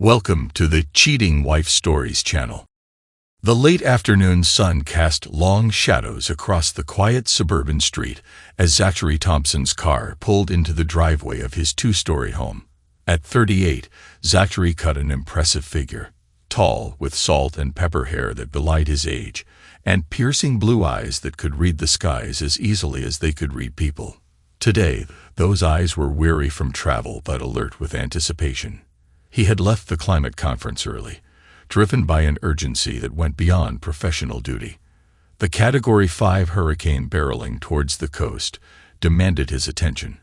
Welcome to the Cheating Wife Stories channel. The late afternoon sun cast long shadows across the quiet suburban street as Zachary Thompson's car pulled into the driveway of his two-story home. At 38, Zachary cut an impressive figure, tall, with salt and pepper hair that belied his age, and piercing blue eyes that could read the skies as easily as they could read people. Today, those eyes were weary from travel but alert with anticipation. He had left the climate conference early, driven by an urgency that went beyond professional duty. The Category 5 hurricane barreling towards the coast demanded his attention,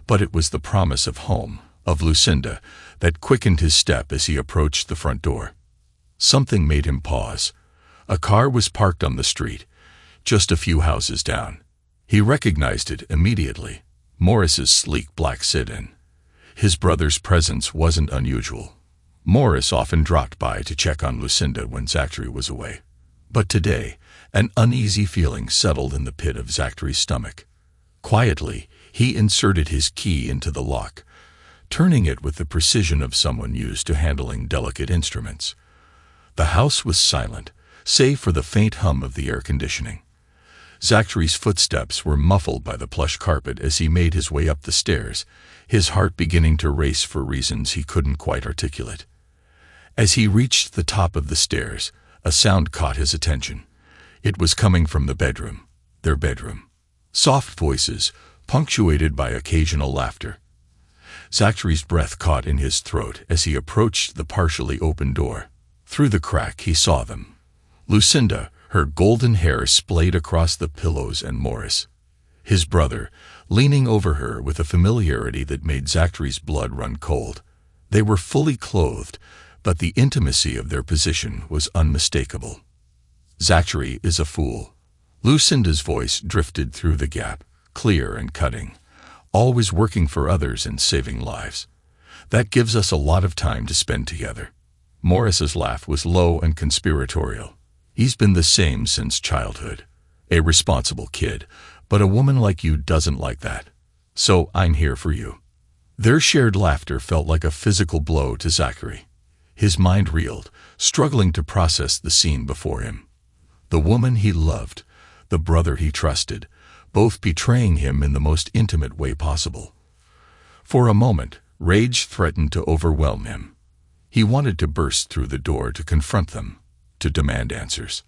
but it was the promise of home, of Lucinda, that quickened his step as he approached the front door. Something made him pause. A car was parked on the street, just a few houses down. He recognized it immediately, Morris's sleek black sit-in. His brother's presence wasn't unusual. Morris often dropped by to check on Lucinda when Zachary was away. But today, an uneasy feeling settled in the pit of Zachary's stomach. Quietly, he inserted his key into the lock, turning it with the precision of someone used to handling delicate instruments. The house was silent, save for the faint hum of the air conditioning. Zachary's footsteps were muffled by the plush carpet as he made his way up the stairs, his heart beginning to race for reasons he couldn't quite articulate. As he reached the top of the stairs, a sound caught his attention. It was coming from the bedroom, their bedroom. Soft voices, punctuated by occasional laughter. Zachary's breath caught in his throat as he approached the partially open door. Through the crack he saw them. Lucinda, her golden hair splayed across the pillows, and Morris, his brother, leaning over her with a familiarity that made Zachary's blood run cold. They were fully clothed, but the intimacy of their position was unmistakable. "Zachary is a fool." Lucinda's voice drifted through the gap, clear and cutting. "Always working for others and saving lives. That gives us a lot of time to spend together." Morris's laugh was low and conspiratorial. "He's been the same since childhood. A responsible kid, but a woman like you doesn't like that. So I'm here for you." Their shared laughter felt like a physical blow to Zachary. His mind reeled, struggling to process the scene before him. The woman he loved, the brother he trusted, both betraying him in the most intimate way possible. For a moment, rage threatened to overwhelm him. He wanted to burst through the door to confront them, to demand answers.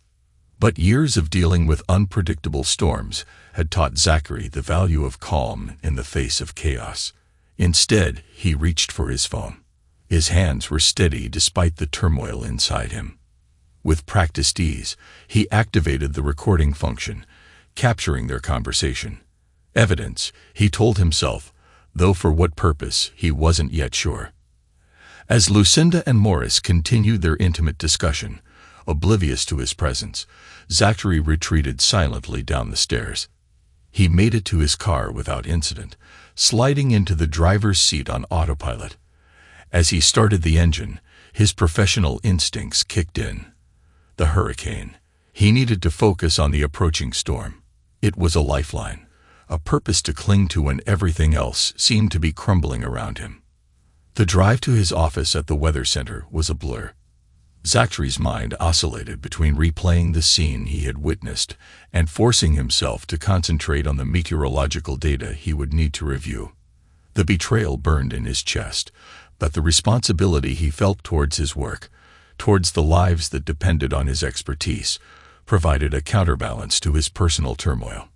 But years of dealing with unpredictable storms had taught Zachary the value of calm in the face of chaos. Instead, he reached for his phone. His hands were steady despite the turmoil inside him. With practiced ease, he activated the recording function, capturing their conversation. Evidence, he told himself, though for what purpose he wasn't yet sure. As Lucinda and Morris continued their intimate discussion, oblivious to his presence, Zachary retreated silently down the stairs. He made it to his car without incident, sliding into the driver's seat on autopilot. As he started the engine, his professional instincts kicked in. The hurricane. He needed to focus on the approaching storm. It was a lifeline, a purpose to cling to when everything else seemed to be crumbling around him. The drive to his office at the weather center was a blur. Zachary's mind oscillated between replaying the scene he had witnessed and forcing himself to concentrate on the meteorological data he would need to review. The betrayal burned in his chest, but the responsibility he felt towards his work, towards the lives that depended on his expertise, provided a counterbalance to his personal turmoil.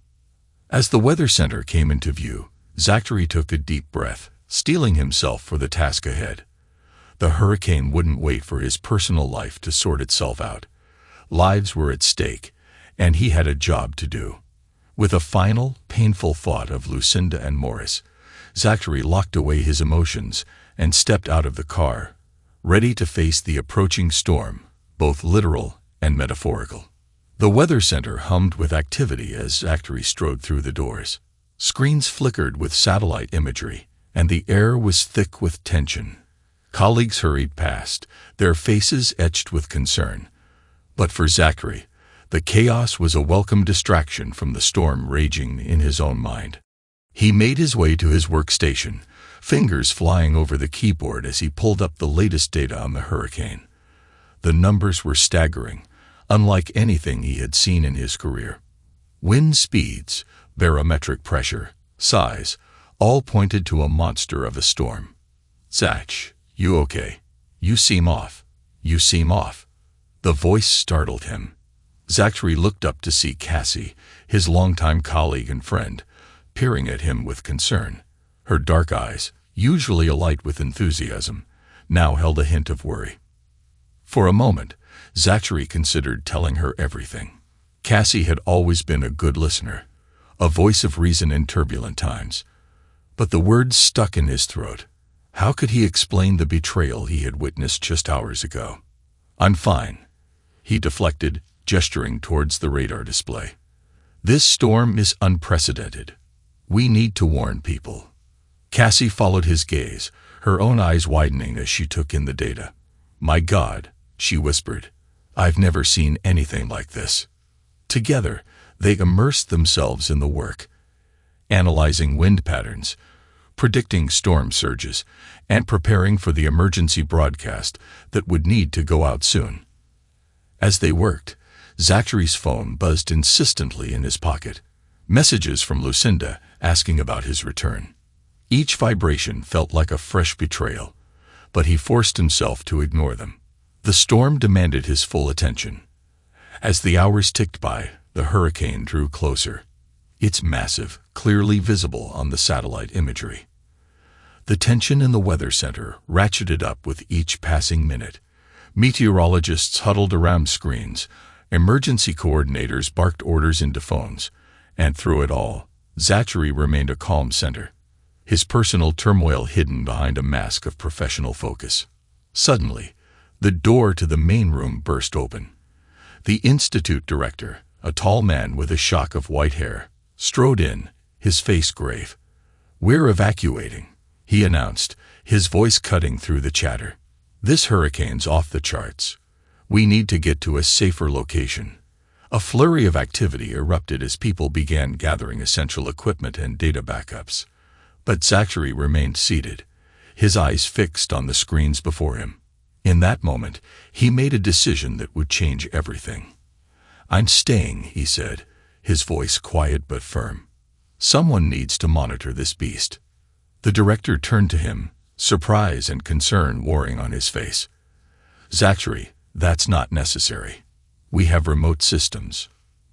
As the weather center came into view, Zachary took a deep breath, steeling himself for the task ahead. The hurricane wouldn't wait for his personal life to sort itself out. Lives were at stake, and he had a job to do. With a final, painful thought of Lucinda and Morris, Zachary locked away his emotions and stepped out of the car, ready to face the approaching storm, both literal and metaphorical. The weather center hummed with activity as Zachary strode through the doors. Screens flickered with satellite imagery, and the air was thick with tension. Colleagues hurried past, their faces etched with concern. But for Zachary, the chaos was a welcome distraction from the storm raging in his own mind. He made his way to his workstation, fingers flying over the keyboard as he pulled up the latest data on the hurricane. The numbers were staggering, unlike anything he had seen in his career. Wind speeds, barometric pressure, size, all pointed to a monster of a storm. "Zach, you okay? You seem off. You seem off." The voice startled him. Zachary looked up to see Cassie, his longtime colleague and friend, peering at him with concern. Her dark eyes, usually alight with enthusiasm, now held a hint of worry. For a moment, Zachary considered telling her everything. Cassie had always been a good listener, a voice of reason in turbulent times. But the words stuck in his throat. How could he explain the betrayal he had witnessed just hours ago? "I'm fine," he deflected, gesturing towards the radar display. "This storm is unprecedented. We need to warn people." Cassie followed his gaze, her own eyes widening as she took in the data. "My God," she whispered, "I've never seen anything like this." Together, they immersed themselves in the work, analyzing wind patterns, predicting storm surges, and preparing for the emergency broadcast that would need to go out soon. As they worked, Zachary's phone buzzed insistently in his pocket. Messages from Lucinda asking about his return. Each vibration felt like a fresh betrayal, but he forced himself to ignore them. The storm demanded his full attention. As the hours ticked by, the hurricane drew closer. It's massive, clearly visible on the satellite imagery. The tension in the weather center ratcheted up with each passing minute. Meteorologists huddled around screens, emergency coordinators barked orders into phones, and through it all, Zachary remained a calm center, his personal turmoil hidden behind a mask of professional focus. Suddenly, the door to the main room burst open. The institute director, a tall man with a shock of white hair, strode in, his face grave. "We're evacuating," he announced, his voice cutting through the chatter. "This hurricane's off the charts. We need to get to a safer location." A flurry of activity erupted as people began gathering essential equipment and data backups. But Zachary remained seated, his eyes fixed on the screens before him. In that moment, he made a decision that would change everything. "I'm staying," he said, his voice quiet but firm. "Someone needs to monitor this beast." The director turned to him, surprise and concern warring on his face. "Zachary, that's not necessary. We have remote systems."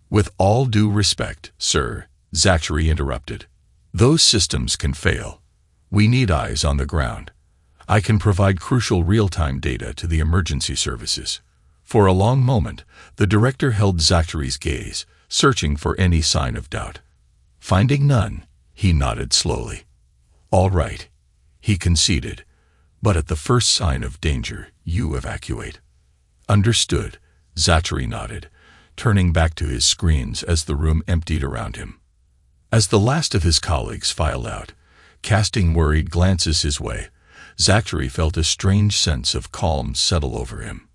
"With all due respect, sir," Zachary interrupted, "those systems can fail. We need eyes on the ground. I can provide crucial real-time data to the emergency services." For a long moment, the director held Zachary's gaze, searching for any sign of doubt. Finding none, he nodded slowly. "All right," he conceded, "but at the first sign of danger, you evacuate." "Understood," Zachary nodded, turning back to his screens as the room emptied around him. As the last of his colleagues filed out, casting worried glances his way, Zachary felt a strange sense of calm settle over him.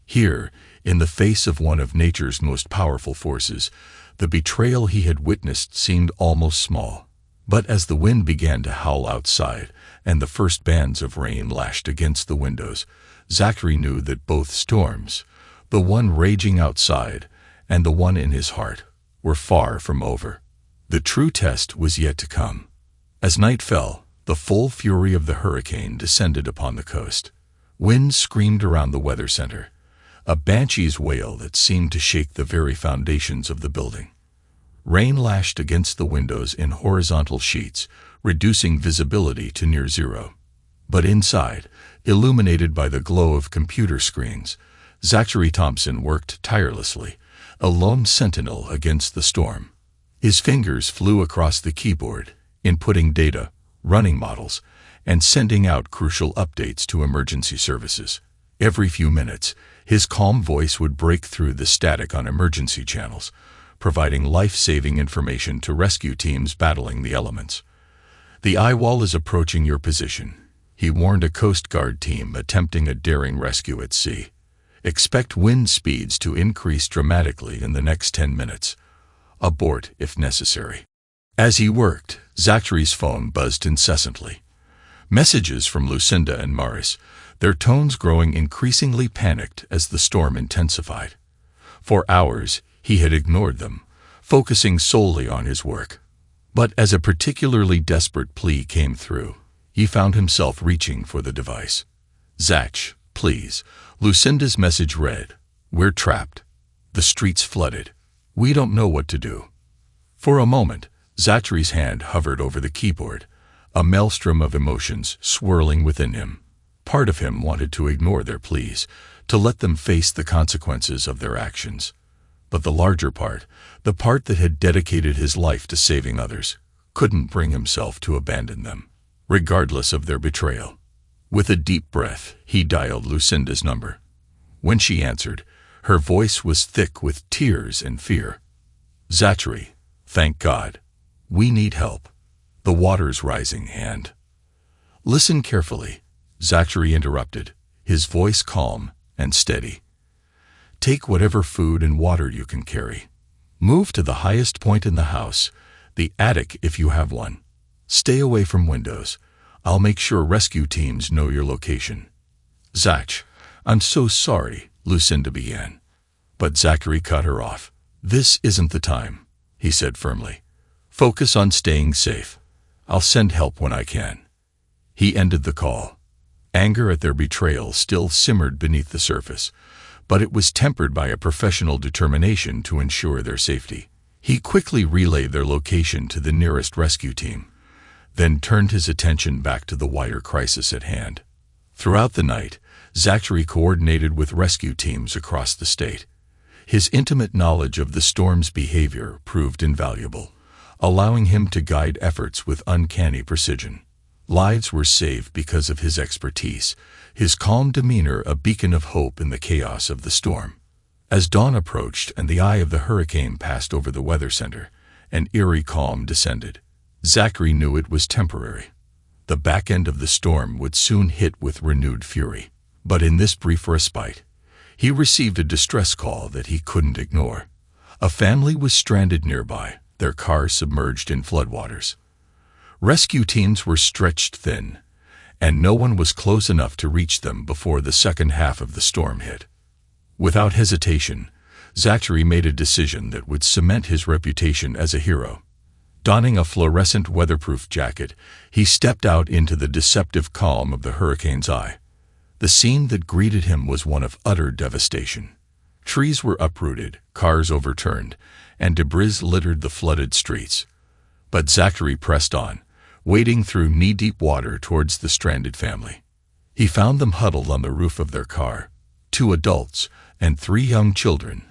Here, in the face of one of nature's most powerful forces, the betrayal he had witnessed seemed almost small. But as the wind began to howl outside and the first bands of rain lashed against the windows, Zachary knew that both storms, the one raging outside and the one in his heart, were far from over. The true test was yet to come. As night fell, the full fury of the hurricane descended upon the coast. Wind screamed around the weather center, a banshee's wail that seemed to shake the very foundations of the building. Rain lashed against the windows in horizontal sheets, reducing visibility to near zero. But inside, illuminated by the glow of computer screens, Zachary Thompson worked tirelessly, a lone sentinel against the storm. His fingers flew across the keyboard, inputting data, running models, and sending out crucial updates to emergency services. Every few minutes, his calm voice would break through the static on emergency channels, providing life-saving information to rescue teams battling the elements. "The eye wall is approaching your position," he warned a Coast Guard team attempting a daring rescue at sea. "Expect wind speeds to increase dramatically in the next 10 minutes. Abort if necessary." As he worked, Zachary's phone buzzed incessantly. Messages from Lucinda and Maurice, their tones growing increasingly panicked as the storm intensified. For hours, he had ignored them, focusing solely on his work. But as a particularly desperate plea came through, he found himself reaching for the device. "Zach, please." Lucinda's message read, "We're trapped. The street's flooded. We don't know what to do." For a moment, Zachary's hand hovered over the keyboard, a maelstrom of emotions swirling within him. Part of him wanted to ignore their pleas, to let them face the consequences of their actions. But the larger part, the part that had dedicated his life to saving others, couldn't bring himself to abandon them, regardless of their betrayal. With a deep breath, he dialed Lucinda's number. When she answered, her voice was thick with tears and fear. "Zachary, thank God. We need help. The water's rising and—" "Listen carefully," Zachary interrupted, his voice calm and steady. "Take whatever food and water you can carry. Move to the highest point in the house, the attic if you have one. Stay away from windows. I'll make sure rescue teams know your location." "Zach, I'm so sorry," Lucinda began. But Zachary cut her off. "This isn't the time," he said firmly. "Focus on staying safe. I'll send help when I can." He ended the call. Anger at their betrayal still simmered beneath the surface, but it was tempered by a professional determination to ensure their safety. He quickly relayed their location to the nearest rescue team, then turned his attention back to the wider crisis at hand. Throughout the night, Zachary coordinated with rescue teams across the state. His intimate knowledge of the storm's behavior proved invaluable, allowing him to guide efforts with uncanny precision. Lives were saved because of his expertise, his calm demeanor a beacon of hope in the chaos of the storm. As dawn approached and the eye of the hurricane passed over the weather center, an eerie calm descended. Zachary knew it was temporary. The back end of the storm would soon hit with renewed fury. But in this brief respite, he received a distress call that he couldn't ignore. A family was stranded nearby, their car submerged in floodwaters. Rescue teams were stretched thin, and no one was close enough to reach them before the second half of the storm hit. Without hesitation, Zachary made a decision that would cement his reputation as a hero. Donning a fluorescent weatherproof jacket, he stepped out into the deceptive calm of the hurricane's eye. The scene that greeted him was one of utter devastation. Trees were uprooted, cars overturned, and debris littered the flooded streets. But Zachary pressed on, wading through knee-deep water towards the stranded family. He found them huddled on the roof of their car, 2 adults and 3 young children,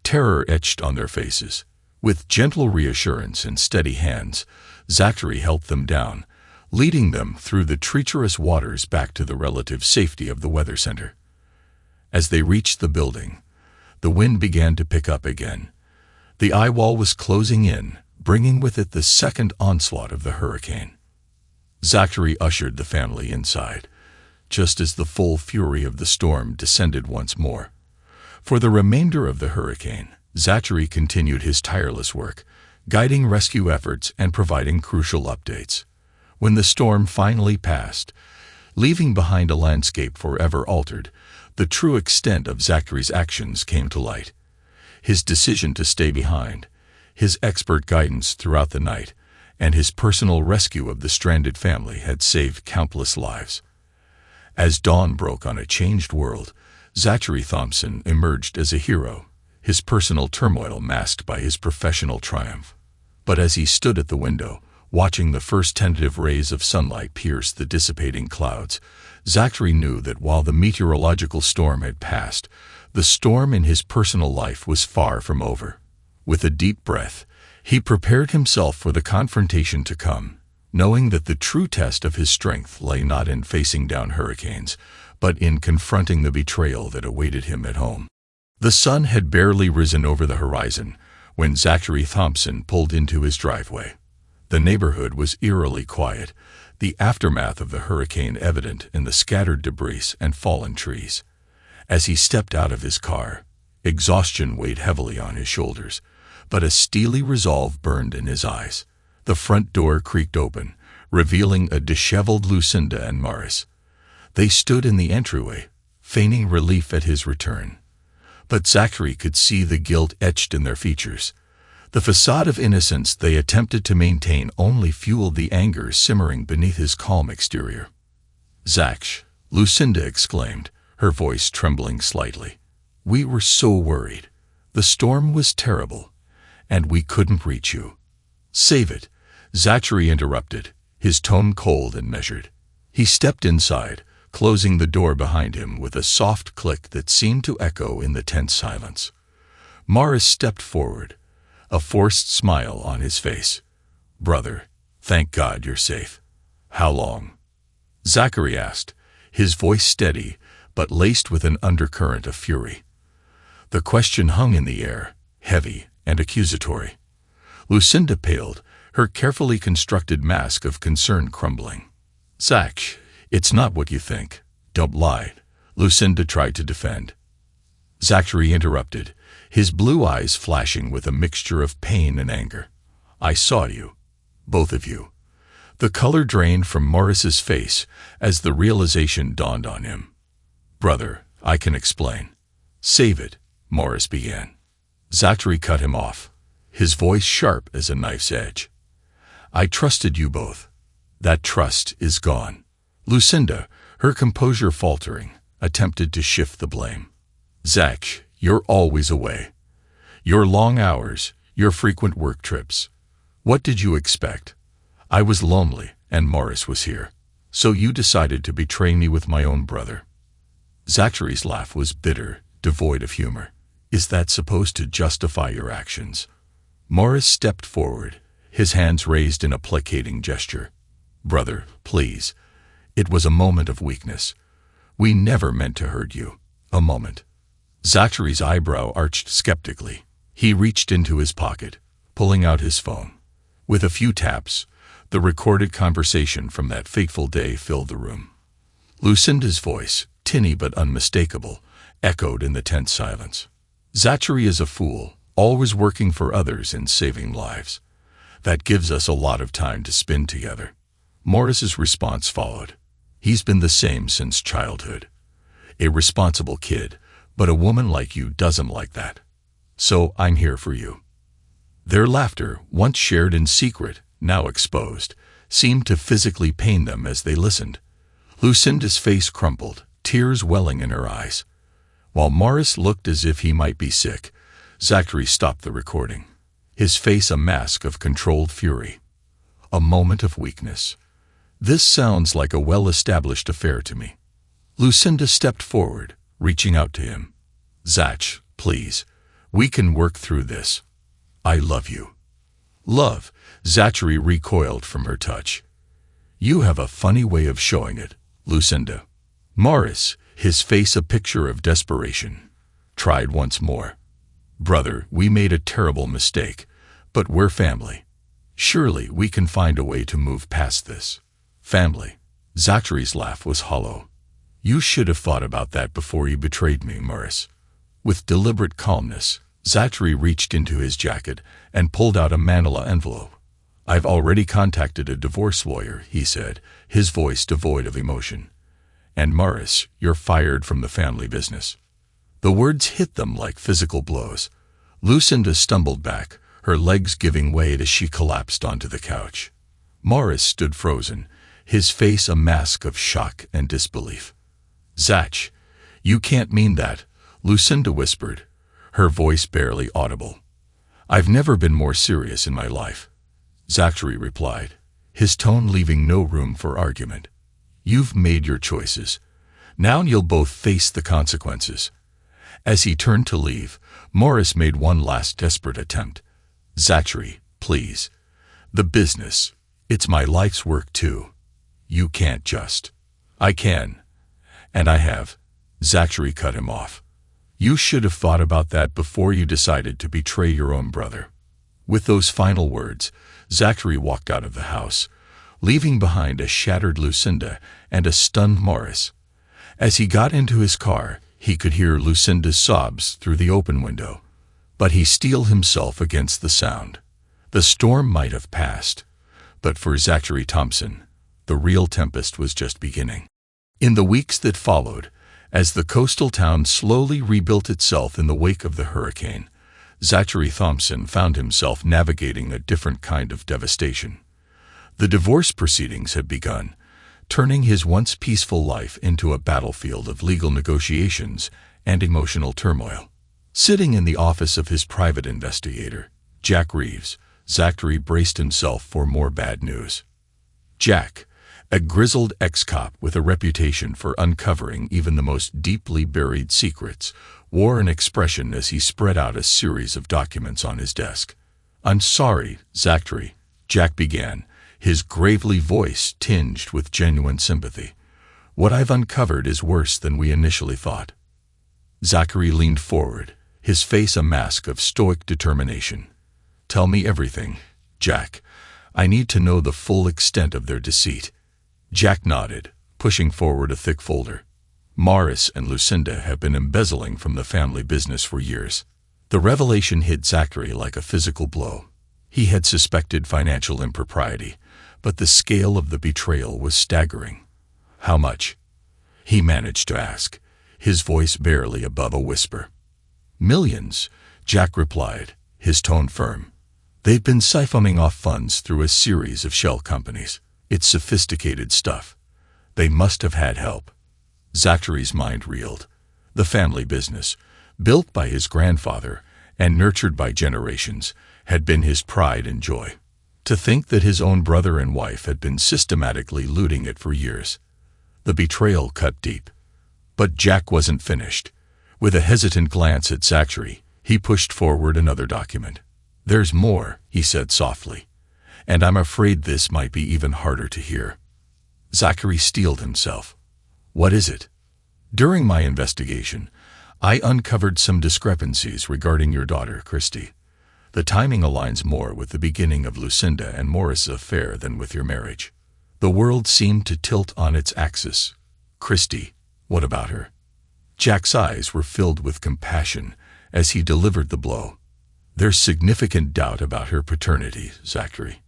terror etched on their faces. With gentle reassurance and steady hands, Zachary helped them down, leading them through the treacherous waters back to the relative safety of the weather center. As they reached the building, the wind began to pick up again. The eye wall was closing in, bringing with it the second onslaught of the hurricane. Zachary ushered the family inside, just as the full fury of the storm descended once more. For the remainder of the hurricane, Zachary continued his tireless work, guiding rescue efforts and providing crucial updates. When the storm finally passed, leaving behind a landscape forever altered, the true extent of Zachary's actions came to light. His decision to stay behind, his expert guidance throughout the night, and his personal rescue of the stranded family had saved countless lives. As dawn broke on a changed world, Zachary Thompson emerged as a hero, his personal turmoil masked by his professional triumph. But as he stood at the window, watching the first tentative rays of sunlight pierce the dissipating clouds, Zachary knew that while the meteorological storm had passed, the storm in his personal life was far from over. With a deep breath, he prepared himself for the confrontation to come, knowing that the true test of his strength lay not in facing down hurricanes, but in confronting the betrayal that awaited him at home. The sun had barely risen over the horizon when Zachary Thompson pulled into his driveway. The neighborhood was eerily quiet, the aftermath of the hurricane evident in the scattered debris and fallen trees. As he stepped out of his car, exhaustion weighed heavily on his shoulders, but a steely resolve burned in his eyes. The front door creaked open, revealing a disheveled Lucinda and Morris. They stood in the entryway, feigning relief at his return. But Zachary could see the guilt etched in their features. The facade of innocence they attempted to maintain only fueled the anger simmering beneath his calm exterior. "Zach," Lucinda exclaimed, her voice trembling slightly. "We were so worried. The storm was terrible, and we couldn't reach you." "Save it," Zachary interrupted, his tone cold and measured. He stepped inside, closing the door behind him with a soft click that seemed to echo in the tense silence. Morris stepped forward, a forced smile on his face. "Brother, thank God you're safe. How long?" Zachary asked, his voice steady but laced with an undercurrent of fury. The question hung in the air, heavy and accusatory. Lucinda paled, her carefully constructed mask of concern crumbling. "Zach, it's not what you think. Don't lie," Lucinda tried to defend. Zachary interrupted, his blue eyes flashing with a mixture of pain and anger. "I saw you. Both of you." The color drained from Morris's face as the realization dawned on him. "Brother, I can explain." "Save it," Morris began. Zachary cut him off, his voice sharp as a knife's edge. "I trusted you both. That trust is gone." Lucinda, her composure faltering, attempted to shift the blame. "Zach, you're always away. Your long hours, your frequent work trips. What did you expect? I was lonely, and Morris was here. So you decided to betray me with my own brother." Zachary's laugh was bitter, devoid of humor. "Is that supposed to justify your actions?" Morris stepped forward, his hands raised in a placating gesture. "Brother, please. It was a moment of weakness. We never meant to hurt you. A moment." Zachary's eyebrow arched skeptically. He reached into his pocket, pulling out his phone. With a few taps, the recorded conversation from that fateful day filled the room. Lucinda's voice, tinny but unmistakable, echoed in the tense silence. "Zachary is a fool, always working for others and saving lives. That gives us a lot of time to spend together." Morris's response followed. "He's been the same since childhood. A responsible kid, but a woman like you doesn't like that. So I'm here for you." Their laughter, once shared in secret, now exposed, seemed to physically pain them as they listened. Lucinda's face crumpled, tears welling in her eyes. While Morris looked as if he might be sick, Zachary stopped the recording, his face a mask of controlled fury. "A moment of weakness. This sounds like a well-established affair to me." Lucinda stepped forward, reaching out to him. "Zach, please. We can work through this. I love you." "Love?" Zachary recoiled from her touch. "You have a funny way of showing it, Lucinda." Morris, his face a picture of desperation, tried once more. "Brother, we made a terrible mistake, but we're family. Surely we can find a way to move past this." "Family?" Zachary's laugh was hollow. "You should have thought about that before you betrayed me, Morris." With deliberate calmness, Zachary reached into his jacket and pulled out a manila envelope. "I've already contacted a divorce lawyer," he said, his voice devoid of emotion. "And Morris, you're fired from the family business." The words hit them like physical blows. Lucinda stumbled back, her legs giving way as she collapsed onto the couch. Morris stood frozen, his face a mask of shock and disbelief. "Zach, you can't mean that," Lucinda whispered, her voice barely audible. "I've never been more serious in my life," Zachary replied, his tone leaving no room for argument. "You've made your choices. Now you'll both face the consequences." As he turned to leave, Morris made one last desperate attempt. "Zachary, please. The business. It's my life's work too. You can't just." "I can. And I have." Zachary cut him off. "You should have thought about that before you decided to betray your own brother." With those final words, Zachary walked out of the house, leaving behind a shattered Lucinda and a stunned Morris. As he got into his car, he could hear Lucinda's sobs through the open window, but he steeled himself against the sound. The storm might have passed, but for Zachary Thompson, the real tempest was just beginning. In the weeks that followed, as the coastal town slowly rebuilt itself in the wake of the hurricane, Zachary Thompson found himself navigating a different kind of devastation. The divorce proceedings had begun, turning his once peaceful life into a battlefield of legal negotiations and emotional turmoil. Sitting in the office of his private investigator, Jack Reeves, Zachary braced himself for more bad news. Jack, a grizzled ex-cop with a reputation for uncovering even the most deeply buried secrets, wore an expression as he spread out a series of documents on his desk. "I'm sorry, Zachary," Jack began, his gravely voice tinged with genuine sympathy. "What I've uncovered is worse than we initially thought." Zachary leaned forward, his face a mask of stoic determination. "Tell me everything, Jack. I need to know the full extent of their deceit." Jack nodded, pushing forward a thick folder. "Morris and Lucinda have been embezzling from the family business for years." The revelation hit Zachary like a physical blow. He had suspected financial impropriety, but the scale of the betrayal was staggering. "How much?" he managed to ask, his voice barely above a whisper. "Millions," Jack replied, his tone firm. "They've been siphoning off funds through a series of shell companies. It's sophisticated stuff. They must have had help." Zachary's mind reeled. The family business, built by his grandfather and nurtured by generations, had been his pride and joy. To think that his own brother and wife had been systematically looting it for years. The betrayal cut deep. But Jack wasn't finished. With a hesitant glance at Zachary, he pushed forward another document. "There's more," he said softly, "and I'm afraid this might be even harder to hear." Zachary steeled himself. "What is it?" "During my investigation, I uncovered some discrepancies regarding your daughter, Christy. The timing aligns more with the beginning of Lucinda and Morris' affair than with your marriage. The world seemed to tilt on its axis. Christy, what about her?" Jack's eyes were filled with compassion as he delivered the blow. "There's significant doubt about her paternity, Zachary.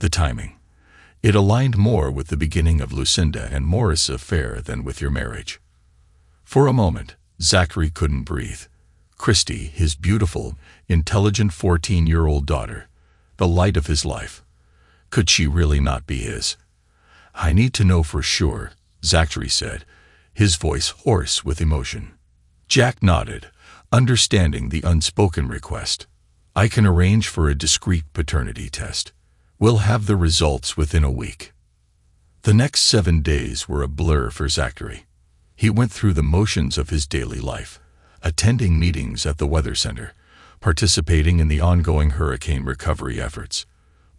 The timing. It aligned more with the beginning of Lucinda and Morris' affair than with your marriage." For a moment, Zachary couldn't breathe. Christy, his beautiful, intelligent 14-year-old daughter, the light of his life. Could she really not be his? "I need to know for sure," Zachary said, his voice hoarse with emotion. Jack nodded, understanding the unspoken request. "I can arrange for a discreet paternity test. We'll have the results within a week." The next 7 days were a blur for Zachary. He went through the motions of his daily life, attending meetings at the weather center, participating in the ongoing hurricane recovery efforts.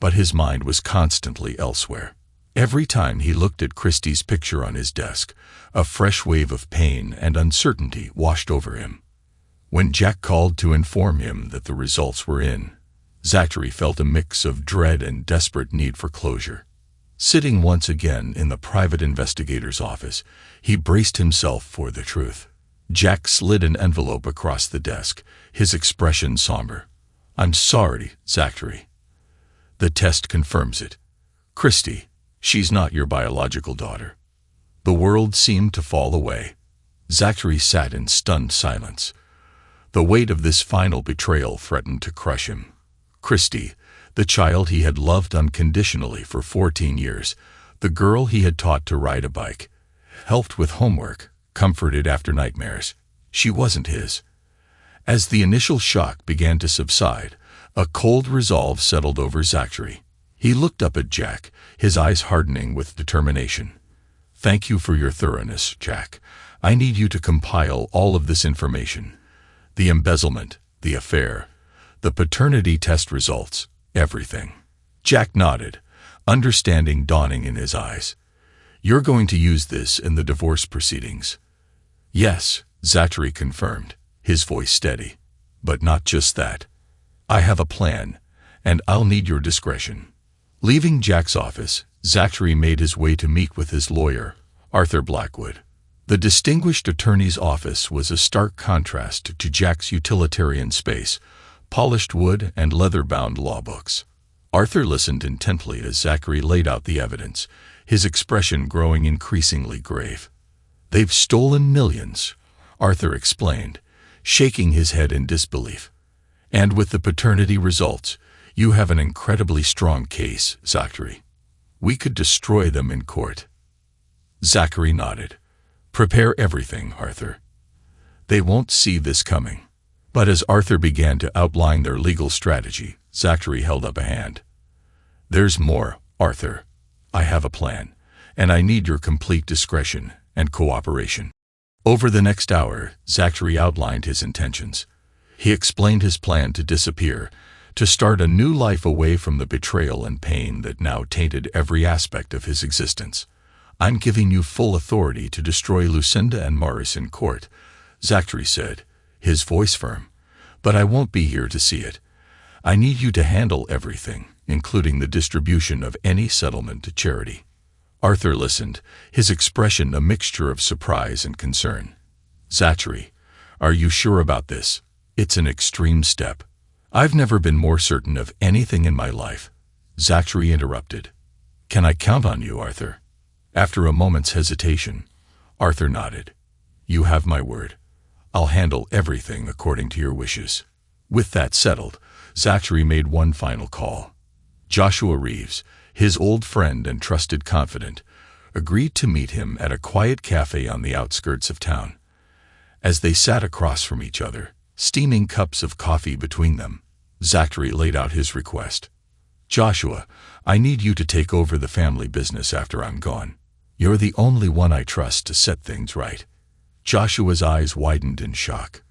But his mind was constantly elsewhere. Every time he looked at Christy's picture on his desk, a fresh wave of pain and uncertainty washed over him. When Jack called to inform him that the results were in, Zachary felt a mix of dread and desperate need for closure. Sitting once again in the private investigator's office, he braced himself for the truth. Jack slid an envelope across the desk, his expression somber. "I'm sorry, Zachary. The test confirms it. Christy, she's not your biological daughter." The world seemed to fall away. Zachary sat in stunned silence. The weight of this final betrayal threatened to crush him. Christy, the child he had loved unconditionally for 14 years, the girl he had taught to ride a bike, helped with homework, comforted after nightmares. She wasn't his. As the initial shock began to subside, a cold resolve settled over Zachary. He looked up at Jack, his eyes hardening with determination. "Thank you for your thoroughness, Jack. I need you to compile all of this information. The embezzlement, the affair, the paternity test results, everything." Jack nodded, understanding dawning in his eyes. "You're going to use this in the divorce proceedings." "Yes," Zachary confirmed, his voice steady. "But not just that. I have a plan, and I'll need your discretion." Leaving Jack's office, Zachary made his way to meet with his lawyer, Arthur Blackwood. The distinguished attorney's office was a stark contrast to Jack's utilitarian space, polished wood and leather-bound law books. Arthur listened intently as Zachary laid out the evidence, his expression growing increasingly grave. "They've stolen millions," Arthur explained, shaking his head in disbelief. "And with the paternity results, you have an incredibly strong case, Zachary. We could destroy them in court." Zachary nodded. "Prepare everything, Arthur. They won't see this coming." But as Arthur began to outline their legal strategy, Zachary held up a hand. "There's more, Arthur. I have a plan, and I need your complete discretion and cooperation." Over the next hour, Zachary outlined his intentions. He explained his plan to disappear, to start a new life away from the betrayal and pain that now tainted every aspect of his existence. "I'm giving you full authority to destroy Lucinda and Morris in court," Zachary said, his voice firm. "But I won't be here to see it. I need you to handle everything, including the distribution of any settlement to charity." Arthur listened, his expression a mixture of surprise and concern. "Zachary, are you sure about this? It's an extreme step." "I've never been more certain of anything in my life," Zachary interrupted. "Can I count on you, Arthur?" After a moment's hesitation, Arthur nodded. "You have my word. I'll handle everything according to your wishes." With that settled, Zachary made one final call. Joshua Reeves, his old friend and trusted confidant, agreed to meet him at a quiet cafe on the outskirts of town. As they sat across from each other, steaming cups of coffee between them, Zachary laid out his request. "Joshua, I need you to take over the family business after I'm gone. You're the only one I trust to set things right." Joshua's eyes widened in shock.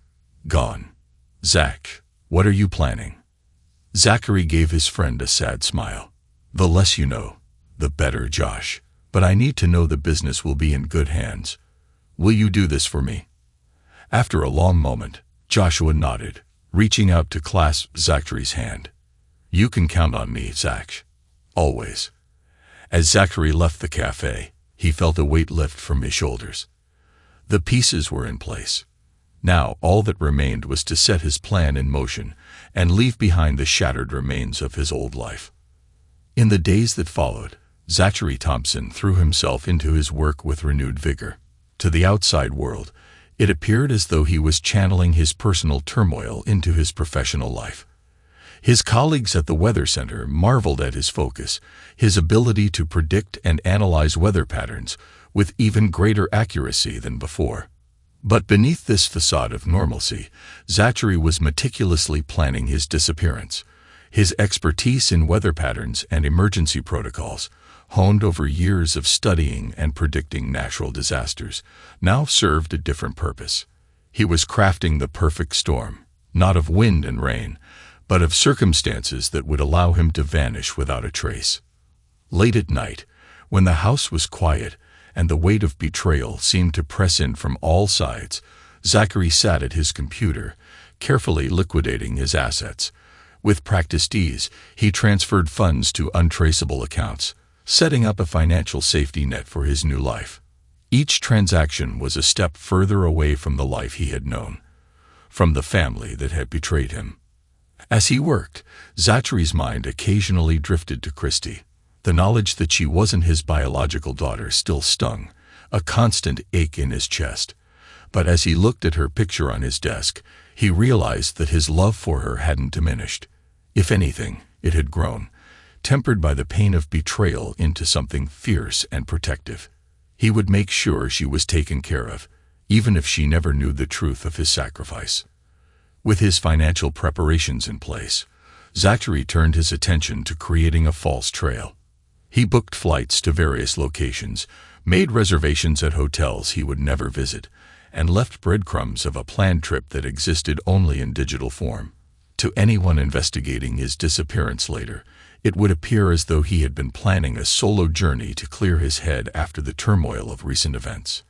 "Gone? Zach, what are you planning?" Zachary gave his friend a sad smile. "The less you know, the better, Josh. But I need to know the business will be in good hands. Will you do this for me?" After a long moment, Joshua nodded, reaching out to clasp Zachary's hand. "You can count on me, Zach. Always." As Zachary left the cafe, he felt a weight lift from his shoulders. The pieces were in place. Now all that remained was to set his plan in motion and leave behind the shattered remains of his old life. In the days that followed, Zachary Thompson threw himself into his work with renewed vigor. To the outside world, it appeared as though he was channeling his personal turmoil into his professional life. His colleagues at the Weather Center marveled at his focus, his ability to predict and analyze weather patterns with even greater accuracy than before. But beneath this facade of normalcy, Zachary was meticulously planning his disappearance. His expertise in weather patterns and emergency protocols, honed over years of studying and predicting natural disasters, now served a different purpose. He was crafting the perfect storm, not of wind and rain, but of circumstances that would allow him to vanish without a trace. Late at night, when the house was quiet and the weight of betrayal seemed to press in from all sides, Zachary sat at his computer, carefully liquidating his assets. With practiced ease, he transferred funds to untraceable accounts, setting up a financial safety net for his new life. Each transaction was a step further away from the life he had known, from the family that had betrayed him. As he worked, Zachary's mind occasionally drifted to Christy. The knowledge that she wasn't his biological daughter still stung, a constant ache in his chest. But as he looked at her picture on his desk, he realized that his love for her hadn't diminished. If anything, it had grown, tempered by the pain of betrayal into something fierce and protective. He would make sure she was taken care of, even if she never knew the truth of his sacrifice. With his financial preparations in place, Zachary turned his attention to creating a false trail. He booked flights to various locations, made reservations at hotels he would never visit, and left breadcrumbs of a planned trip that existed only in digital form. To anyone investigating his disappearance later, it would appear as though he had been planning a solo journey to clear his head after the turmoil of recent events.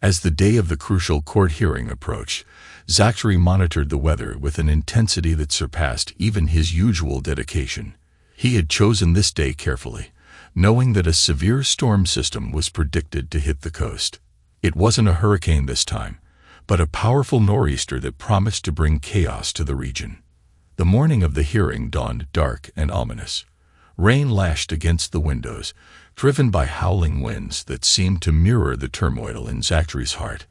As the day of the crucial court hearing approached, Zachary monitored the weather with an intensity that surpassed even his usual dedication. He had chosen this day carefully, knowing that a severe storm system was predicted to hit the coast. It wasn't a hurricane this time, but a powerful nor'easter that promised to bring chaos to the region. The morning of the hearing dawned dark and ominous. Rain lashed against the windows, driven by howling winds that seemed to mirror the turmoil in Zachary's heart.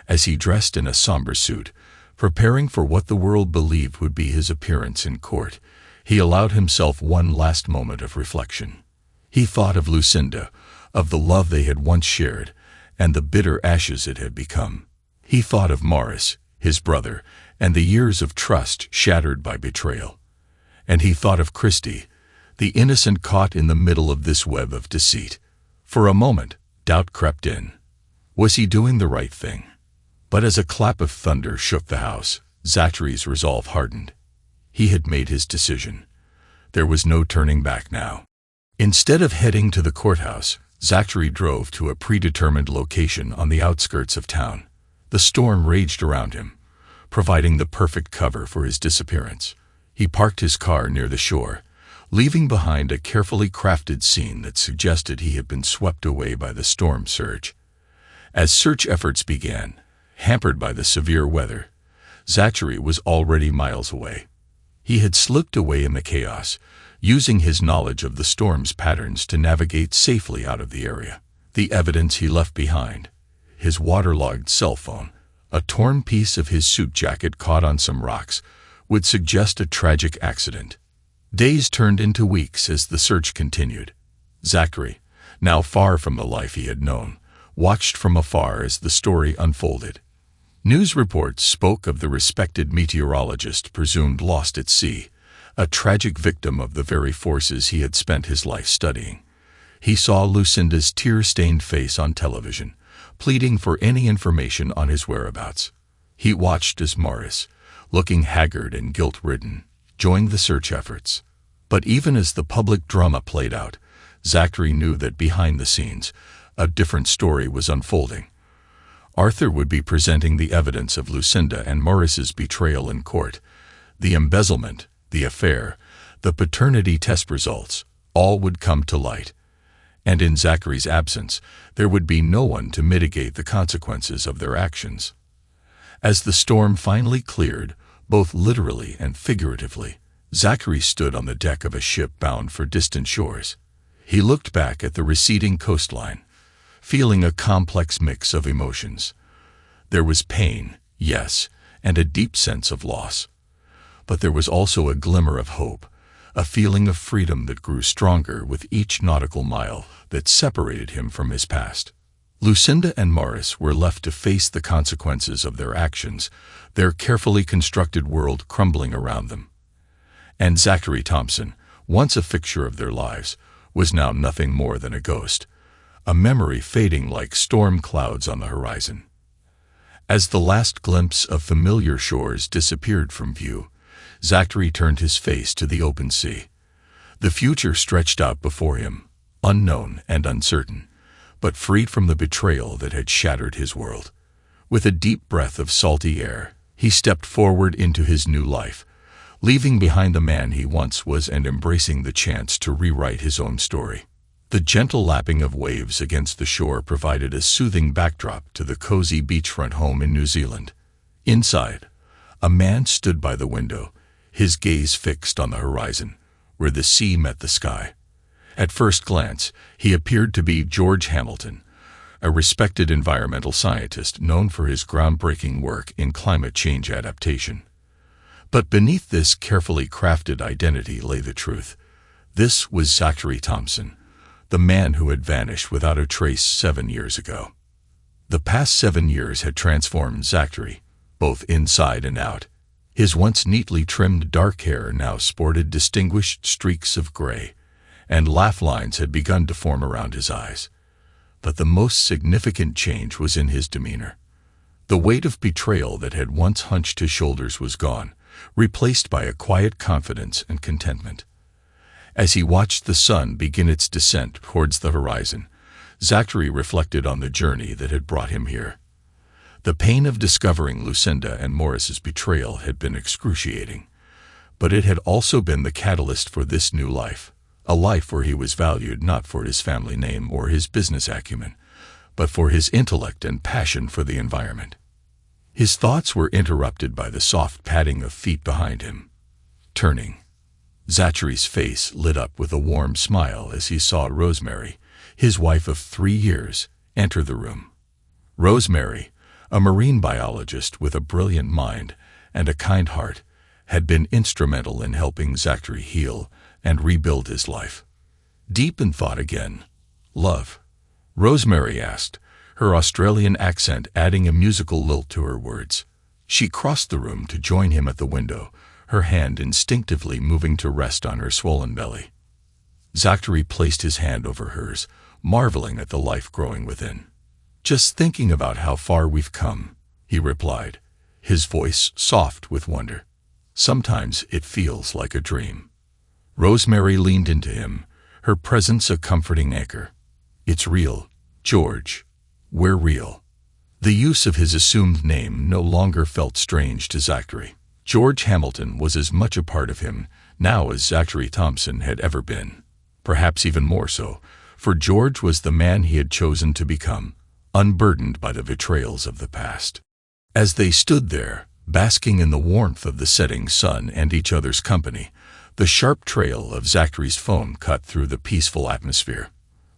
As he dressed in a somber suit, preparing for what the world believed would be his appearance in court, he allowed himself one last moment of reflection. He thought of Lucinda, of the love they had once shared, and the bitter ashes it had become. He thought of Morris, his brother, and the years of trust shattered by betrayal. And he thought of Christy, the innocent caught in the middle of this web of deceit. For a moment, doubt crept in. Was he doing the right thing? But as a clap of thunder shook the house, Zachary's resolve hardened. He had made his decision. There was no turning back now. Instead of heading to the courthouse, Zachary drove to a predetermined location on the outskirts of town. The storm raged around him, providing the perfect cover for his disappearance. He parked his car near the shore, leaving behind a carefully crafted scene that suggested he had been swept away by the storm surge. As search efforts began, hampered by the severe weather, Zachary was already miles away. He had slipped away in the chaos, using his knowledge of the storm's patterns to navigate safely out of the area. The evidence he left behind, his waterlogged cell phone, a torn piece of his suit jacket caught on some rocks, would suggest a tragic accident. Days turned into weeks as the search continued. Zachary, now far from the life he had known, watched from afar as the story unfolded. News reports spoke of the respected meteorologist presumed lost at sea, a tragic victim of the very forces he had spent his life studying. He saw Lucinda's tear-stained face on television, pleading for any information on his whereabouts. He watched as Morris, looking haggard and guilt-ridden, joined the search efforts. But even as the public drama played out, Zachary knew that behind the scenes, a different story was unfolding. Arthur would be presenting the evidence of Lucinda and Morris's betrayal in court. The embezzlement, the affair, the paternity test results, all would come to light. And in Zachary's absence, there would be no one to mitigate the consequences of their actions. As the storm finally cleared, both literally and figuratively, Zachary stood on the deck of a ship bound for distant shores. He looked back at the receding coastline, feeling a complex mix of emotions. There was pain, yes, and a deep sense of loss. But there was also a glimmer of hope, a feeling of freedom that grew stronger with each nautical mile that separated him from his past. Lucinda and Morris were left to face the consequences of their actions, their carefully constructed world crumbling around them. And Zachary Thompson, once a fixture of their lives, was now nothing more than a ghost, a memory fading like storm clouds on the horizon. As the last glimpse of familiar shores disappeared from view, Zachary turned his face to the open sea. The future stretched out before him, unknown and uncertain, but freed from the betrayal that had shattered his world. With a deep breath of salty air, he stepped forward into his new life, leaving behind the man he once was and embracing the chance to rewrite his own story. The gentle lapping of waves against the shore provided a soothing backdrop to the cozy beachfront home in New Zealand. Inside, a man stood by the window, his gaze fixed on the horizon, where the sea met the sky. At first glance, he appeared to be George Hamilton, a respected environmental scientist known for his groundbreaking work in climate change adaptation. But beneath this carefully crafted identity lay the truth. This was Zachary Thompson, the man who had vanished without a trace 7 years ago. The past 7 years had transformed Zachary, both inside and out. His once neatly trimmed dark hair now sported distinguished streaks of gray, and laugh lines had begun to form around his eyes. But the most significant change was in his demeanor. The weight of betrayal that had once hunched his shoulders was gone, replaced by a quiet confidence and contentment. As he watched the sun begin its descent towards the horizon, Zachary reflected on the journey that had brought him here. The pain of discovering Lucinda and Morris's betrayal had been excruciating, but it had also been the catalyst for this new life, a life where he was valued not for his family name or his business acumen, but for his intellect and passion for the environment. His thoughts were interrupted by the soft padding of feet behind him. Turning, Zachary's face lit up with a warm smile as he saw Rosemary, his wife of 3 years, enter the room. Rosemary, a marine biologist with a brilliant mind and a kind heart, had been instrumental in helping Zachary heal and rebuild his life. Deep in thought again. "Love?" Rosemary asked, her Australian accent adding a musical lilt to her words. She crossed the room to join him at the window, her hand instinctively moving to rest on her swollen belly. Zachary placed his hand over hers, marveling at the life growing within. "Just thinking about how far we've come," he replied, his voice soft with wonder. "Sometimes it feels like a dream." Rosemary leaned into him, her presence a comforting anchor. "It's real, George. We're real." The use of his assumed name no longer felt strange to Zachary. George Hamilton was as much a part of him now as Zachary Thompson had ever been. Perhaps even more so, for George was the man he had chosen to become, unburdened by the betrayals of the past. As they stood there, basking in the warmth of the setting sun and each other's company, the sharp trail of Zachary's phone cut through the peaceful atmosphere.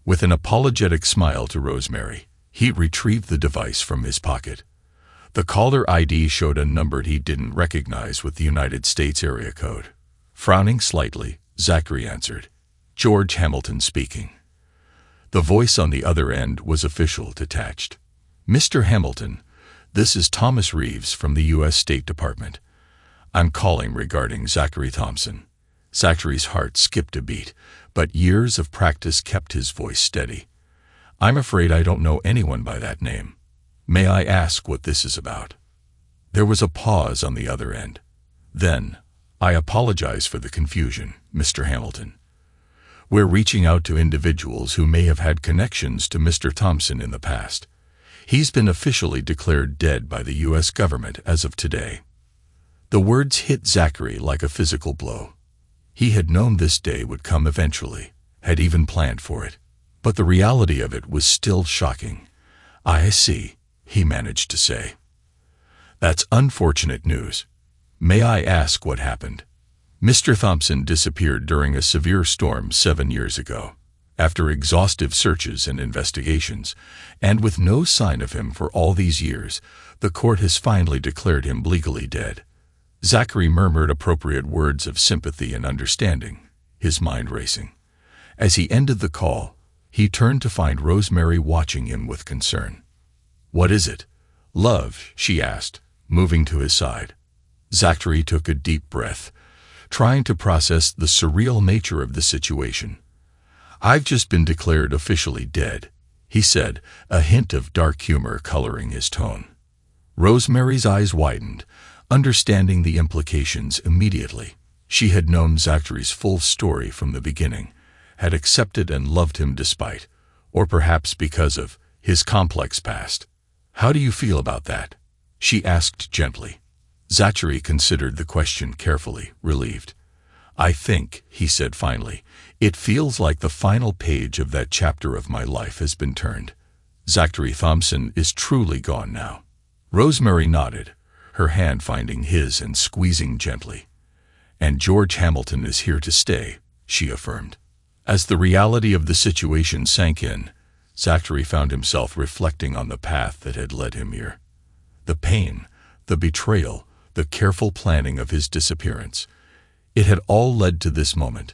With an apologetic smile to Rosemary, he retrieved the device from his pocket. The caller ID showed a number he didn't recognize with the United States area code. Frowning slightly, Zachary answered. "George Hamilton speaking." The voice on the other end was official, detached. "Mr. Hamilton, this is Thomas Reeves from the U.S. State Department. I'm calling regarding Zachary Thompson." Zachary's heart skipped a beat, but years of practice kept his voice steady. "I'm afraid I don't know anyone by that name. May I ask what this is about?" There was a pause on the other end. Then, "I apologize for the confusion, Mr. Hamilton. We're reaching out to individuals who may have had connections to Mr. Thompson in the past. He's been officially declared dead by the U.S. government as of today." The words hit Zachary like a physical blow. He had known this day would come eventually, had even planned for it. But the reality of it was still shocking. "I see," he managed to say. "That's unfortunate news. May I ask what happened?" Mr. Thompson disappeared during a severe storm 7 years ago. After exhaustive searches and investigations, and with no sign of him for all these years, the court has finally declared him legally dead. Zachary murmured appropriate words of sympathy and understanding, his mind racing. As he ended the call, he turned to find Rosemary watching him with concern. "What is it, love?" she asked, moving to his side. Zachary took a deep breath, trying to process the surreal nature of the situation. "I've just been declared officially dead," he said, a hint of dark humor coloring his tone. Rosemary's eyes widened, understanding the implications immediately. She had known Zachary's full story from the beginning, had accepted and loved him despite, or perhaps because of, his complex past. "How do you feel about that?" she asked gently. Zachary considered the question carefully, relieved. "I think," he said finally, "it feels like the final page of that chapter of my life has been turned. Zachary Thompson is truly gone now." Rosemary nodded, her hand finding his and squeezing gently. "And George Hamilton is here to stay," she affirmed. As the reality of the situation sank in, Zachary found himself reflecting on the path that had led him here. The pain, the betrayal, the careful planning of his disappearance. It had all led to this moment.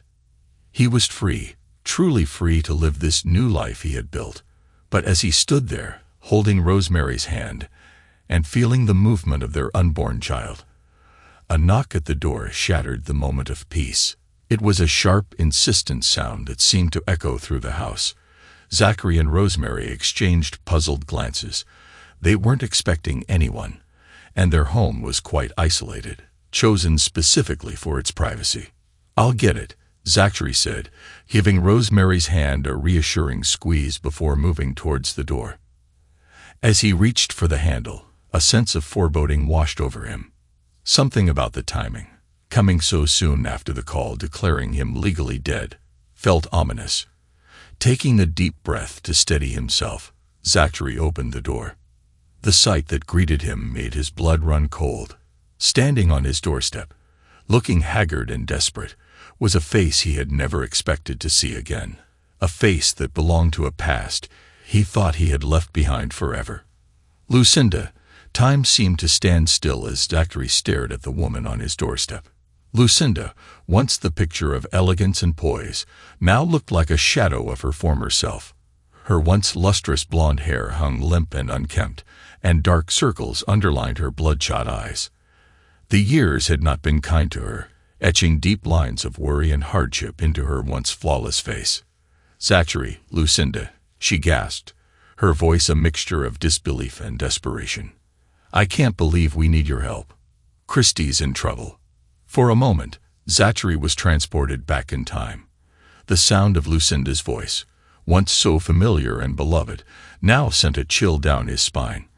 He was free, truly free to live this new life he had built. But as he stood there, holding Rosemary's hand, and feeling the movement of their unborn child, a knock at the door shattered the moment of peace. It was a sharp, insistent sound that seemed to echo through the house. Zachary and Rosemary exchanged puzzled glances. They weren't expecting anyone, and their home was quite isolated, chosen specifically for its privacy. "I'll get it," Zachary said, giving Rosemary's hand a reassuring squeeze before moving towards the door. As he reached for the handle, a sense of foreboding washed over him. Something about the timing, coming so soon after the call declaring him legally dead, felt ominous. Taking a deep breath to steady himself, Zachary opened the door. The sight that greeted him made his blood run cold. Standing on his doorstep, looking haggard and desperate, was a face he had never expected to see again. a face that belonged to a past he thought he had left behind forever. Lucinda. Time seemed to stand still as Zachary stared at the woman on his doorstep. Lucinda, once the picture of elegance and poise, now looked like a shadow of her former self. Her once lustrous blonde hair hung limp and unkempt, and dark circles underlined her bloodshot eyes. The years had not been kind to her, etching deep lines of worry and hardship into her once flawless face. "Zachary, Lucinda," she gasped, her voice a mixture of disbelief and desperation. "I can't believe we need your help. Christy's in trouble." For a moment, Zachary was transported back in time. The sound of Lucinda's voice, once so familiar and beloved, now sent a chill down his spine.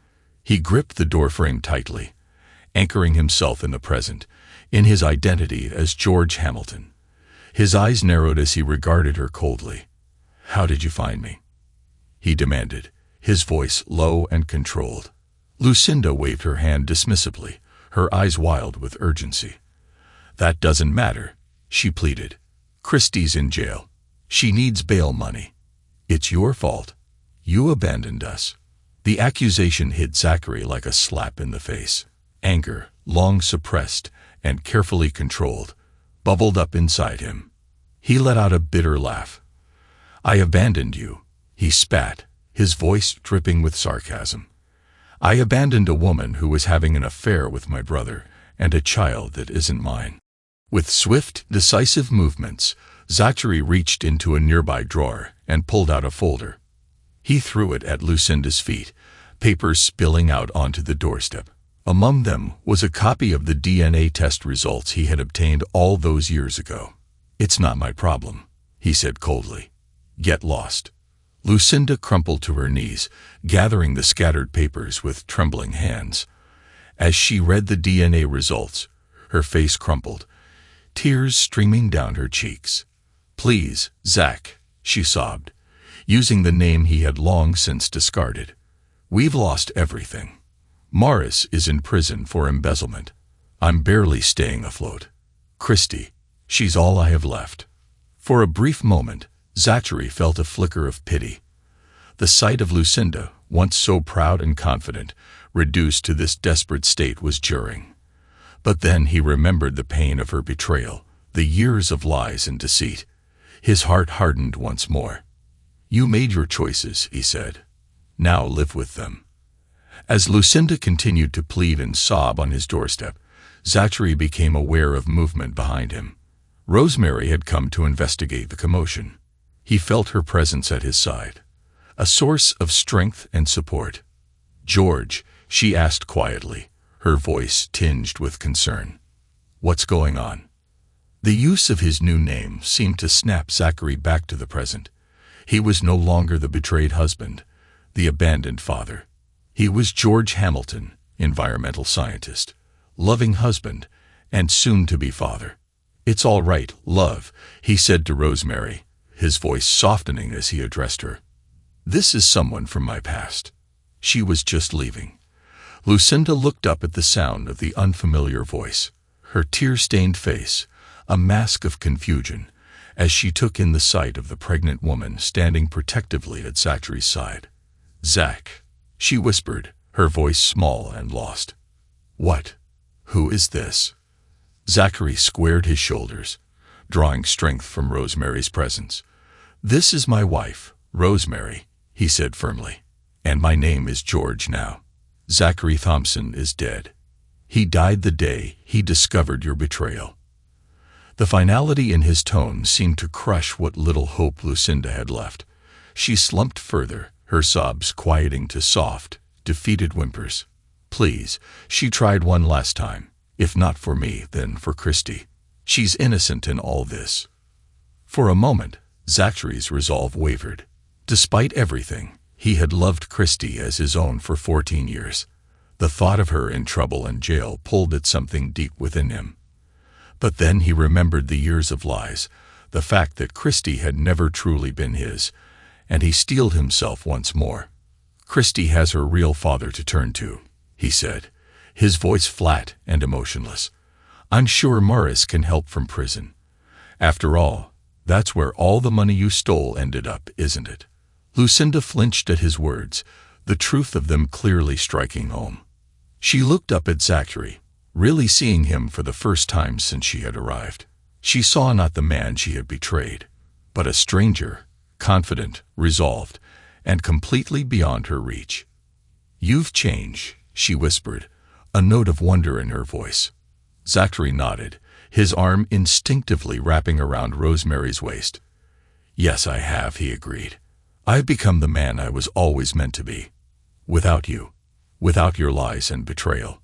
He gripped the doorframe tightly, anchoring himself in the present, in his identity as George Hamilton. His eyes narrowed as he regarded her coldly. "How did you find me?" he demanded, his voice low and controlled. Lucinda waved her hand dismissively, her eyes wild with urgency. "That doesn't matter," she pleaded. "Christy's in jail. She needs bail money. It's your fault. You abandoned us." The accusation hit Zachary like a slap in the face. Anger, long suppressed and carefully controlled, bubbled up inside him. He let out a bitter laugh. "I abandoned you," he spat, his voice dripping with sarcasm. "I abandoned a woman who was having an affair with my brother and a child that isn't mine." With swift, decisive movements, Zachary reached into a nearby drawer and pulled out a folder. He threw it at Lucinda's feet, papers spilling out onto the doorstep. Among them was a copy of the DNA test results he had obtained all those years ago. "It's not my problem," he said coldly. "Get lost." Lucinda crumpled to her knees, gathering the scattered papers with trembling hands. As she read the DNA results, her face crumpled, tears streaming down her cheeks. "Please, Zach," she sobbed, using the name he had long since discarded. "We've lost everything. Morris is in prison for embezzlement. I'm barely staying afloat. Christy, she's all I have left." For a brief moment, Zachary felt a flicker of pity. The sight of Lucinda, once so proud and confident, reduced to this desperate state was jarring. But then he remembered the pain of her betrayal, the years of lies and deceit. His heart hardened once more. "You made your choices," he said. "Now live with them." As Lucinda continued to plead and sob on his doorstep, Zachary became aware of movement behind him. Rosemary had come to investigate the commotion. He felt her presence at his side, a source of strength and support. "George," she asked quietly, her voice tinged with concern. "What's going on?" The use of his new name seemed to snap Zachary back to the present. He was no longer the betrayed husband, the abandoned father. He was George Hamilton, environmental scientist, loving husband, and soon-to-be father. "It's all right, love," he said to Rosemary, his voice softening as he addressed her. "This is someone from my past. She was just leaving." Lucinda looked up at the sound of the unfamiliar voice, her tear-stained face a mask of confusion, as she took in the sight of the pregnant woman standing protectively at Zachary's side. "Zach," she whispered, her voice small and lost. "What? Who is this?" Zachary squared his shoulders, drawing strength from Rosemary's presence. "This is my wife, Rosemary," he said firmly. "And my name is George now. Zachary Thompson is dead. He died the day he discovered your betrayal." The finality in his tone seemed to crush what little hope Lucinda had left. She slumped further, her sobs quieting to soft, defeated whimpers. "Please," she tried one last time. "If not for me, then for Christy. She's innocent in all this." For a moment, Zachary's resolve wavered. Despite everything, he had loved Christy as his own for 14 years. The thought of her in trouble and jail pulled at something deep within him. But then he remembered the years of lies, the fact that Christy had never truly been his, and he steeled himself once more. "Christy has her real father to turn to," he said, his voice flat and emotionless. "I'm sure Morris can help from prison. After all, That's where all the money you stole ended up, isn't it? Lucinda flinched at his words, the truth of them clearly striking home. She looked up at Zachary, really seeing him for the first time since she had arrived. She saw not the man she had betrayed, but a stranger, confident, resolved, and completely beyond her reach. "You've changed," she whispered, a note of wonder in her voice. Zachary nodded, his arm instinctively wrapping around Rosemary's waist. "Yes, I have," he agreed. "I've become the man I was always meant to be. Without you, without your lies and betrayal."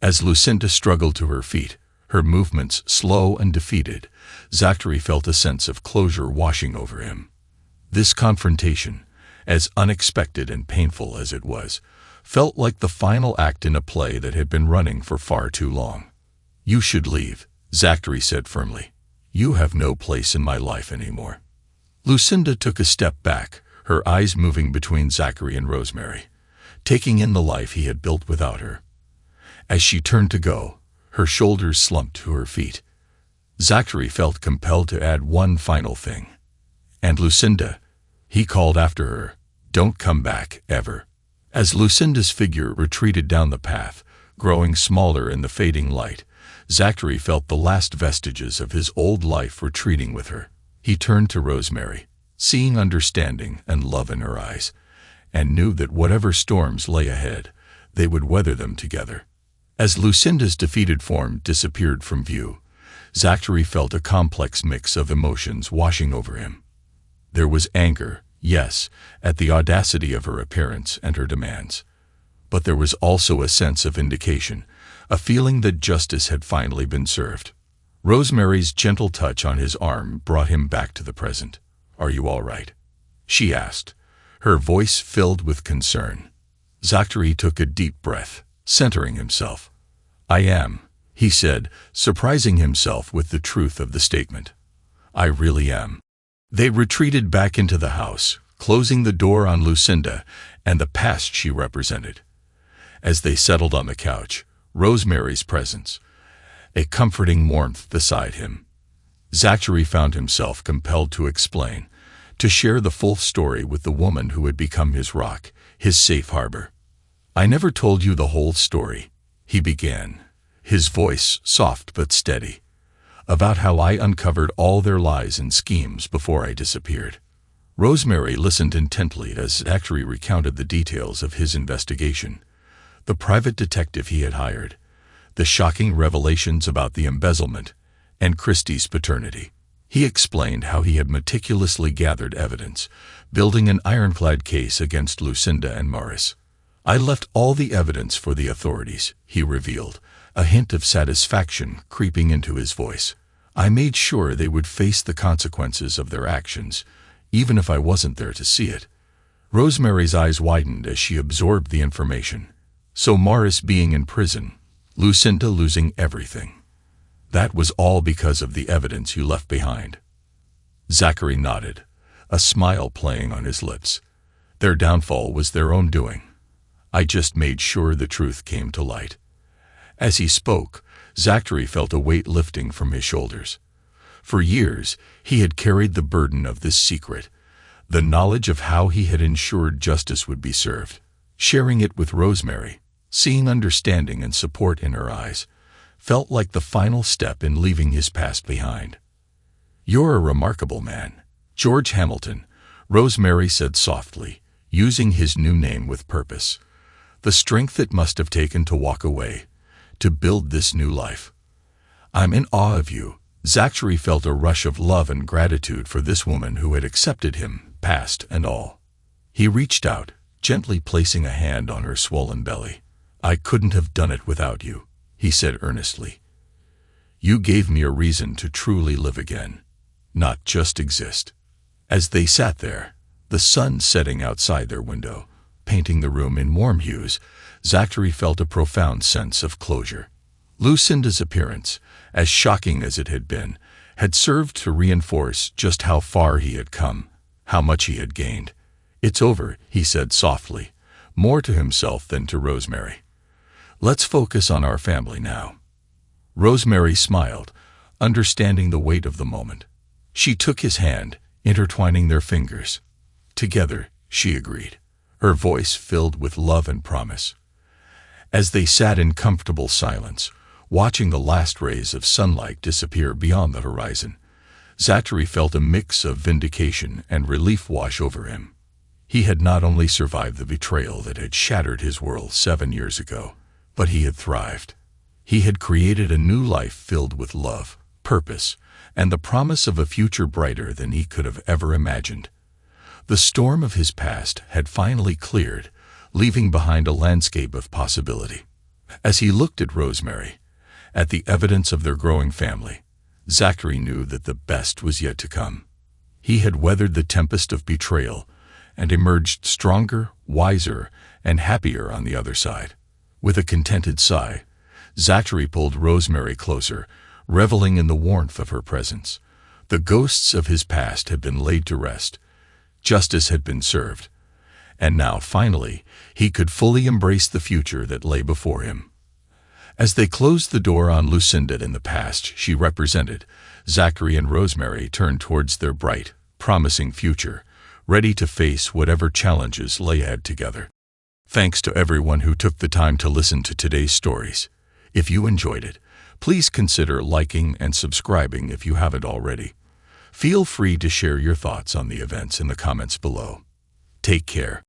As Lucinda struggled to her feet, her movements slow and defeated, Zachary felt a sense of closure washing over him. This confrontation, as unexpected and painful as it was, felt like the final act in a play that had been running for far too long. "You should leave," Zachary said firmly. "You have no place in my life anymore." Lucinda took a step back, her eyes moving between Zachary and Rosemary, taking in the life he had built without her. As she turned to go, her shoulders slumped to her feet. Zachary felt compelled to add one final thing. "And Lucinda," he called after her, "don't come back, ever." As Lucinda's figure retreated down the path, growing smaller in the fading light, Zachary felt the last vestiges of his old life retreating with her. He turned to Rosemary, seeing understanding and love in her eyes, and knew that whatever storms lay ahead, they would weather them together. As Lucinda's defeated form disappeared from view, Zachary felt a complex mix of emotions washing over him. There was anger, yes, at the audacity of her appearance and her demands. But there was also a sense of vindication, a feeling that justice had finally been served. Rosemary's gentle touch on his arm brought him back to the present. "Are you all right?" she asked, her voice filled with concern. Zachary took a deep breath, centering himself. "I am," he said, surprising himself with the truth of the statement. "I really am." They retreated back into the house, closing the door on Lucinda and the past she represented. As they settled on the couch, Rosemary's presence, a comforting warmth beside him, Zachary found himself compelled to explain, to share the full story with the woman who had become his rock, his safe harbor. "I never told you the whole story," he began, his voice soft but steady, "about how I uncovered all their lies and schemes before I disappeared." Rosemary listened intently as Zachary recounted the details of his investigation, the private detective he had hired, the shocking revelations about the embezzlement, and Christie's paternity. He explained how he had meticulously gathered evidence, building an ironclad case against Lucinda and Morris. "I left all the evidence for the authorities," he revealed, a hint of satisfaction creeping into his voice. "I made sure they would face the consequences of their actions, even if I wasn't there to see it." Rosemary's eyes widened as she absorbed the information. So Morris being in prison, Lucinda losing everything. That was all because of the evidence you left behind. Zachary nodded, a smile playing on his lips. Their downfall was their own doing. I just made sure the truth came to light. As he spoke, Zachary felt a weight lifting from his shoulders. For years, he had carried the burden of this secret, the knowledge of how he had ensured justice would be served. Sharing it with Rosemary, seeing understanding and support in her eyes, felt like the final step in leaving his past behind. "You're a remarkable man, George Hamilton," Rosemary said softly, using his new name with purpose. "The strength it must have taken to walk away, to build this new life. I'm in awe of you." Zachary felt a rush of love and gratitude for this woman who had accepted him, past and all. He reached out, gently placing a hand on her swollen belly. "I couldn't have done it without you," he said earnestly. "You gave me a reason to truly live again, not just exist." As they sat there, the sun setting outside their window, painting the room in warm hues, Zachary felt a profound sense of closure. Lucinda's appearance, as shocking as it had been, had served to reinforce just how far he had come, how much he had gained. "It's over," he said softly, more to himself than to Rosemary. "Let's focus on our family now." Rosemary smiled, understanding the weight of the moment. She took his hand, intertwining their fingers. Together, she agreed, her voice filled with love and promise. As they sat in comfortable silence, watching the last rays of sunlight disappear beyond the horizon, Zachary felt a mix of vindication and relief wash over him. He had not only survived the betrayal that had shattered his world 7 years ago, but he had thrived. He had created a new life filled with love, purpose, and the promise of a future brighter than he could have ever imagined. The storm of his past had finally cleared, leaving behind a landscape of possibility. As he looked at Rosemary, at the evidence of their growing family, Zachary knew that the best was yet to come. He had weathered the tempest of betrayal and emerged stronger, wiser, and happier on the other side. With a contented sigh, Zachary pulled Rosemary closer, reveling in the warmth of her presence. The ghosts of his past had been laid to rest. Justice had been served. And now, finally, he could fully embrace the future that lay before him. As they closed the door on Lucinda and the past she represented, Zachary and Rosemary turned towards their bright, promising future, ready to face whatever challenges lay ahead together. Thanks to everyone who took the time to listen to today's stories. If you enjoyed it, please consider liking and subscribing if you haven't already. Feel free to share your thoughts on the events in the comments below. Take care.